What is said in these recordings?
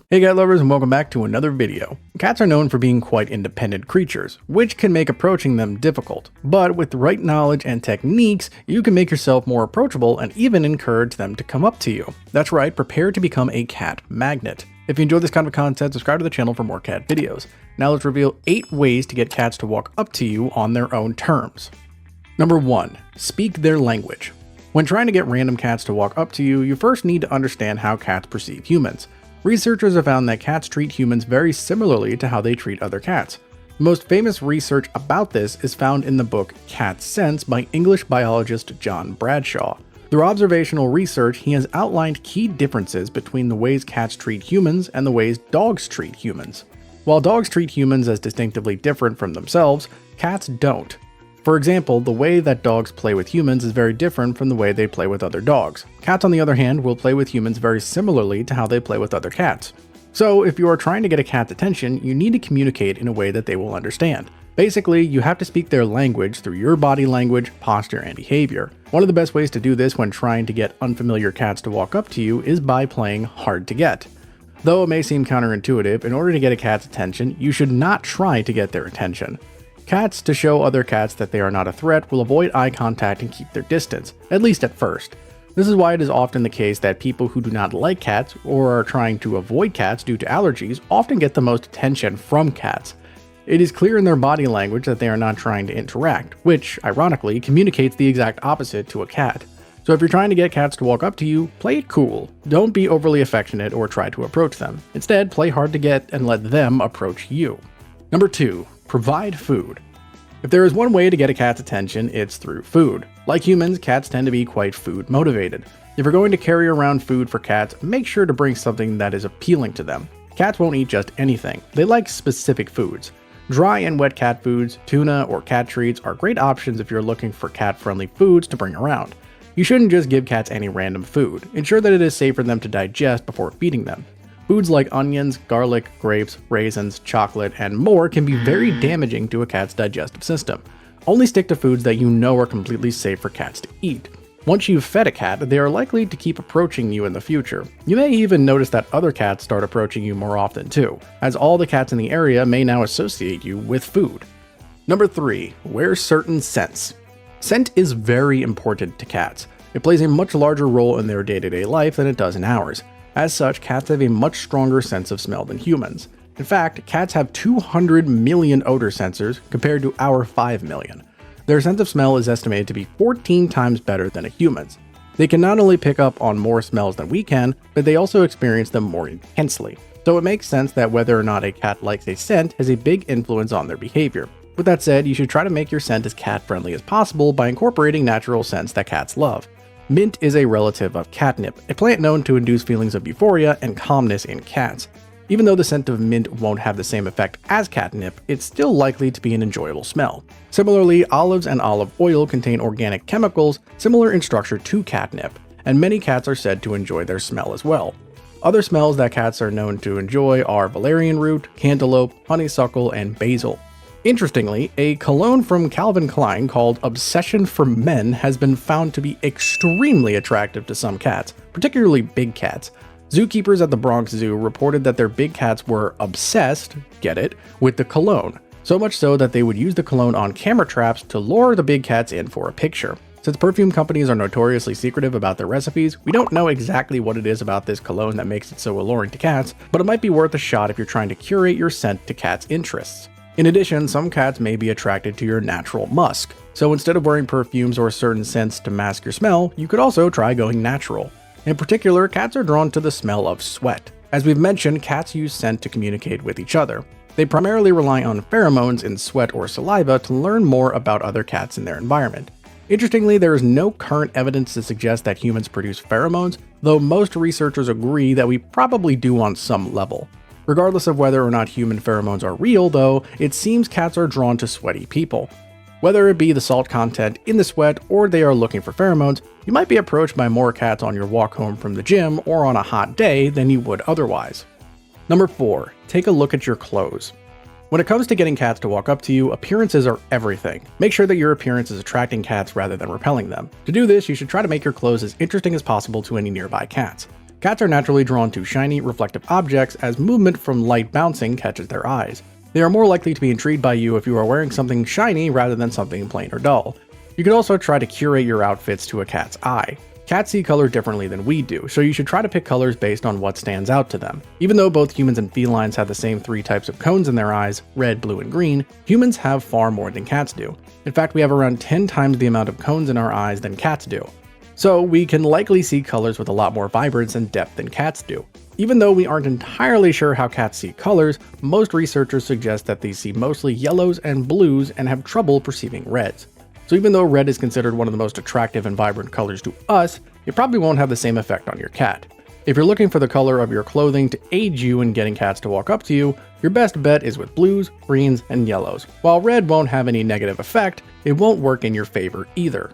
Hey cat lovers, and welcome back to another video. Cats are known for being quite independent creatures, which can make approaching them difficult. But with the right knowledge and techniques, you can make yourself more approachable and even encourage them to come up to you. That's right, prepare to become a cat magnet. If you enjoy this kind of content, subscribe to the channel for more cat videos. Now let's reveal 8 ways to get cats to walk up to you on their own terms. Number 1. Speak their language. When trying to get random cats to walk up to you, you first need to understand how cats perceive humans. Researchers have found that cats treat humans very similarly to how they treat other cats. The most famous research about this is found in the book Cat Sense by English biologist John Bradshaw. Through observational research, he has outlined key differences between the ways cats treat humans and the ways dogs treat humans. While dogs treat humans as distinctively different from themselves, cats don't. For example, the way that dogs play with humans is very different from the way they play with other dogs. Cats, on the other hand, will play with humans very similarly to how they play with other cats. So, if you are trying to get a cat's attention, you need to communicate in a way that they will understand. Basically, you have to speak their language through your body language, posture, and behavior. One of the best ways to do this when trying to get unfamiliar cats to walk up to you is by playing hard to get. Though it may seem counterintuitive, in order to get a cat's attention, you should not try to get their attention. Cats, to show other cats that they are not a threat, will avoid eye contact and keep their distance, at least at first. This is why it is often the case that people who do not like cats or are trying to avoid cats due to allergies often get the most attention from cats. It is clear in their body language that they are not trying to interact, which, ironically, communicates the exact opposite to a cat. So if you're trying to get cats to walk up to you, play it cool. Don't be overly affectionate or try to approach them. Instead, play hard to get and let them approach you. Number 2. Provide food. If there is one way to get a cat's attention, it's through food. Like humans, cats tend to be quite food motivated. If you're going to carry around food for cats, make sure to bring something that is appealing to them. Cats won't eat just anything. They like specific foods. Dry and wet cat foods, tuna, or cat treats are great options if you're looking for cat-friendly foods to bring around. You shouldn't just give cats any random food. Ensure that it is safe for them to digest before feeding them. Foods like onions, garlic, grapes, raisins, chocolate, and more can be very damaging to a cat's digestive system. Only stick to foods that you know are completely safe for cats to eat. Once you've fed a cat, they are likely to keep approaching you in the future. You may even notice that other cats start approaching you more often too, as all the cats in the area may now associate you with food. Number 3. Wear certain scents. Scent is very important to cats. It plays a much larger role in their day-to-day life than it does in ours. As such, cats have a much stronger sense of smell than humans. In fact, cats have 200 million odor sensors compared to our 5 million. Their sense of smell is estimated to be 14 times better than a human's. They can not only pick up on more smells than we can, but they also experience them more intensely. So it makes sense that whether or not a cat likes a scent has a big influence on their behavior. With that said, you should try to make your scent as cat-friendly as possible by incorporating natural scents that cats love. Mint is a relative of catnip, a plant known to induce feelings of euphoria and calmness in cats. Even though the scent of mint won't have the same effect as catnip, it's still likely to be an enjoyable smell. Similarly, olives and olive oil contain organic chemicals similar in structure to catnip, and many cats are said to enjoy their smell as well. Other smells that cats are known to enjoy are valerian root, cantaloupe, honeysuckle, and basil. Interestingly, a cologne from Calvin Klein called Obsession for Men has been found to be extremely attractive to some cats, particularly big cats. Zookeepers at the Bronx Zoo reported that their big cats were obsessed, get it, with the cologne, so much so that they would use the cologne on camera traps to lure the big cats in for a picture. Since perfume companies are notoriously secretive about their recipes, we don't know exactly what it is about this cologne that makes it so alluring to cats, but it might be worth a shot if you're trying to curate your scent to cats' interests. In addition, some cats may be attracted to your natural musk, so instead of wearing perfumes or certain scents to mask your smell, you could also try going natural. In particular, cats are drawn to the smell of sweat. As we've mentioned, cats use scent to communicate with each other. They primarily rely on pheromones in sweat or saliva to learn more about other cats in their environment. Interestingly, there is no current evidence to suggest that humans produce pheromones, though most researchers agree that we probably do on some level. Regardless of whether or not human pheromones are real, though, it seems cats are drawn to sweaty people. Whether it be the salt content in the sweat or they are looking for pheromones, you might be approached by more cats on your walk home from the gym or on a hot day than you would otherwise. Number 4. Take a look at your clothes. When it comes to getting cats to walk up to you, appearances are everything. Make sure that your appearance is attracting cats rather than repelling them. To do this, you should try to make your clothes as interesting as possible to any nearby cats. Cats are naturally drawn to shiny, reflective objects as movement from light bouncing catches their eyes. They are more likely to be intrigued by you if you are wearing something shiny rather than something plain or dull. You can also try to curate your outfits to a cat's eye. Cats see color differently than we do, so you should try to pick colors based on what stands out to them. Even though both humans and felines have the same 3 types of cones in their eyes, red, blue, and green, humans have far more than cats do. In fact, we have around 10 times the amount of cones in our eyes than cats do. So we can likely see colors with a lot more vibrance and depth than cats do. Even though we aren't entirely sure how cats see colors, most researchers suggest that they see mostly yellows and blues and have trouble perceiving reds. So even though red is considered one of the most attractive and vibrant colors to us, it probably won't have the same effect on your cat. If you're looking for the color of your clothing to aid you in getting cats to walk up to you, your best bet is with blues, greens, and yellows. While red won't have any negative effect, it won't work in your favor either.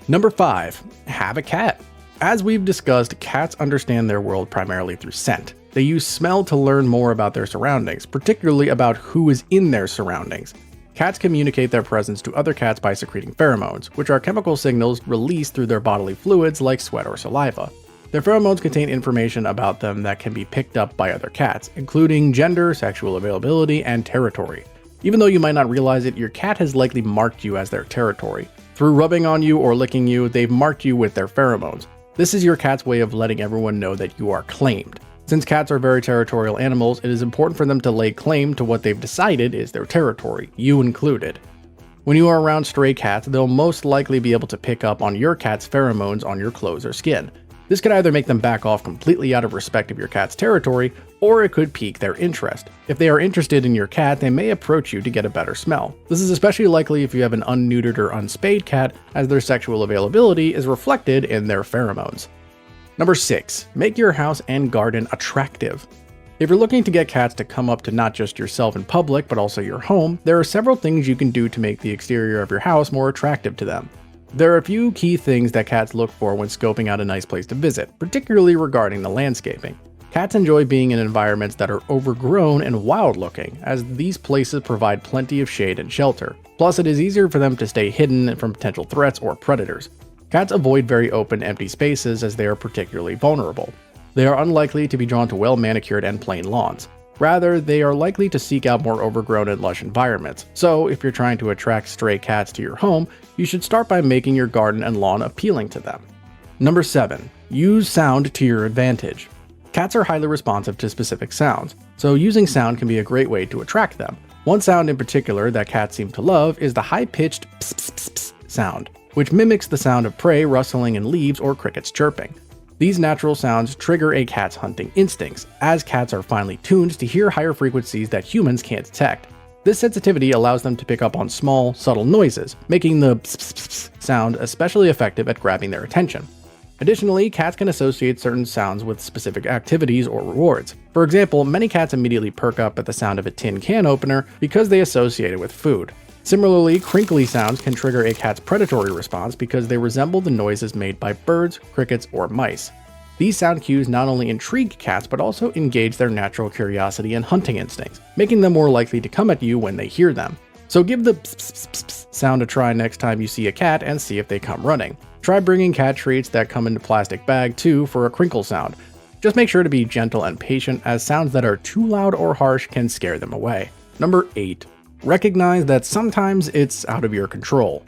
Number 5. Have a cat. As we've discussed, cats understand their world primarily through scent. They use smell to learn more about their surroundings, particularly about who is in their surroundings. Cats communicate their presence to other cats by secreting pheromones, which are chemical signals released through their bodily fluids like sweat or saliva. Their pheromones contain information about them that can be picked up by other cats, including gender, sexual availability, and territory. Even though you might not realize it, your cat has likely marked you as their territory. Through rubbing on you or licking you, they've marked you with their pheromones. This is your cat's way of letting everyone know that you are claimed. Since cats are very territorial animals, it is important for them to lay claim to what they've decided is their territory, you included. When you are around stray cats, they'll most likely be able to pick up on your cat's pheromones on your clothes or skin. This could either make them back off completely out of respect of your cat's territory, or it could pique their interest. If they are interested in your cat, they may approach you to get a better smell. This is especially likely if you have an unneutered or unspayed cat, as their sexual availability is reflected in their pheromones. Number 6. Make your house and garden attractive. If you're looking to get cats to come up to not just yourself in public, but also your home, there are several things you can do to make the exterior of your house more attractive to them. There are a few key things that cats look for when scoping out a nice place to visit, particularly regarding the landscaping. Cats enjoy being in environments that are overgrown and wild looking, as these places provide plenty of shade and shelter. Plus, it is easier for them to stay hidden from potential threats or predators. Cats avoid very open, empty spaces as they are particularly vulnerable. They are unlikely to be drawn to well-manicured and plain lawns. Rather, they are likely to seek out more overgrown and lush environments. So, if you're trying to attract stray cats to your home, you should start by making your garden and lawn appealing to them. Number 7. Use sound to your advantage. Cats are highly responsive to specific sounds, so using sound can be a great way to attract them. One sound in particular that cats seem to love is the high-pitched pss pss pss pss sound, which mimics the sound of prey rustling in leaves or crickets chirping. These natural sounds trigger a cat's hunting instincts, as cats are finely tuned to hear higher frequencies that humans can't detect. This sensitivity allows them to pick up on small, subtle noises, making the pss pss pss sound especially effective at grabbing their attention. Additionally, cats can associate certain sounds with specific activities or rewards. For example, many cats immediately perk up at the sound of a tin can opener because they associate it with food. Similarly, crinkly sounds can trigger a cat's predatory response because they resemble the noises made by birds, crickets, or mice. These sound cues not only intrigue cats but also engage their natural curiosity and hunting instincts, making them more likely to come at you when they hear them. So give the pss pss pss pss sound a try next time you see a cat and see if they come running. Try bringing cat treats that come in a plastic bag too for a crinkle sound. Just make sure to be gentle and patient, as sounds that are too loud or harsh can scare them away. Number 8. Recognize that sometimes it's out of your control.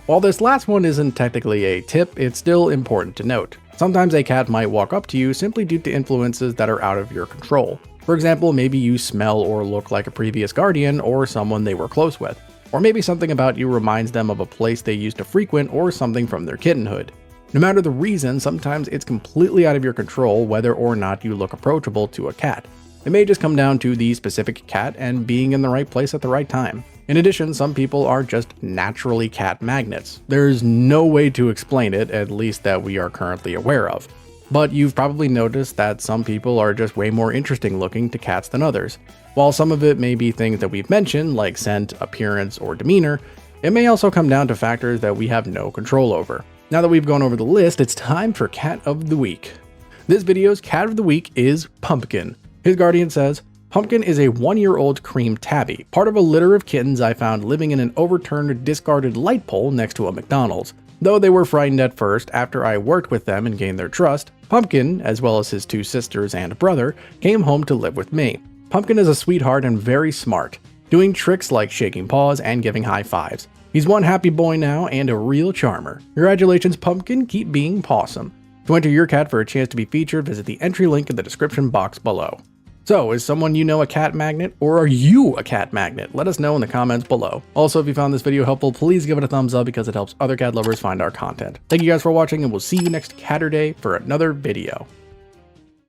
While this last one isn't technically a tip, it's still important to note. Sometimes a cat might walk up to you simply due to influences that are out of your control. For example, maybe you smell or look like a previous guardian or someone they were close with. Or maybe something about you reminds them of a place they used to frequent or something from their kittenhood. No matter the reason, sometimes it's completely out of your control whether or not you look approachable to a cat. It may just come down to the specific cat and being in the right place at the right time. In addition, some people are just naturally cat magnets. There's no way to explain it, at least that we are currently aware of. But you've probably noticed that some people are just way more interesting looking to cats than others. While some of it may be things that we've mentioned, like scent, appearance, or demeanor, it may also come down to factors that we have no control over. Now that we've gone over the list, it's time for Cat of the Week. This video's Cat of the Week is Pumpkin. His guardian says, Pumpkin is a 1-year-old cream tabby, part of a litter of kittens I found living in an overturned discarded light pole next to a McDonald's. Though they were frightened at first, after I worked with them and gained their trust, Pumpkin, as well as his 2 sisters and brother, came home to live with me. Pumpkin is a sweetheart and very smart, doing tricks like shaking paws and giving high fives. He's one happy boy now and a real charmer. Congratulations, Pumpkin, keep being Pawsome. To enter your cat for a chance to be featured, visit the entry link in the description box below. So, is someone you know a cat magnet, or are you a cat magnet? Let us know in the comments below. Also, if you found this video helpful, please give it a thumbs up because it helps other cat lovers find our content. Thank you guys for watching, and we'll see you next Catterday for another video.